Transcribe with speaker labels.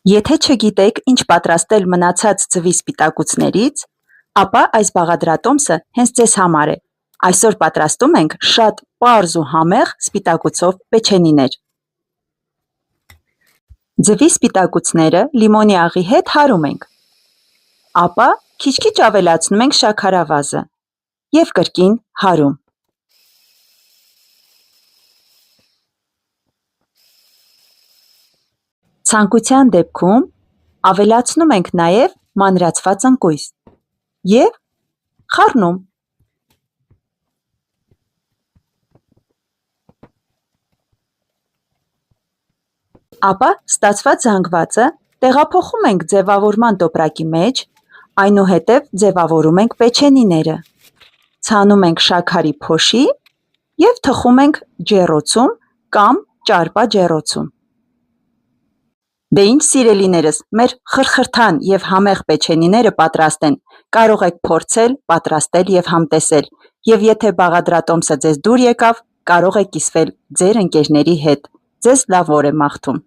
Speaker 1: Եթե չգիտեք ինչ պատրաստել մնացած ձվի սպիտակուցներից, ապա այս բաղադրատոմսը հենց ձեզ համար է։ Այսօր պատրաստում ենք շատ պարզ ու համեղ սպիտակուցով պեչենիներ։ Ձվի սպիտակուցները լիմոնի աղի հետ հարում ենք, ապա քիչ-քիչ ավելացնում ենք շաքարավազը և կրկին հարում։ Ցանկության դեպքում ավելացնում ենք նաև մանրացված ընկույզ և խառնում։ Ապա ստացված զանգվածը տեղափոխում ենք ձևավորման տոպրակի մեջ, այնուհետև ձևավորում ենք պեչենիները, ցանում ենք շաքարի փոշի և թխում ենք ջեռոցում կամ ճարպա ջեռոցում։ Դե ինչ սիրելիներս, մեր խրխրթան և համեղ պեչենիները պատրաստ են, կարող եք փորձել, պատրաստել և համտեսել, և եթե բաղադրատոմսը ձեզ դուր եկավ, կարող եք կիսվել ձեր ընկերների հետ։ Ձեզ լավ օր եմ մաղթում։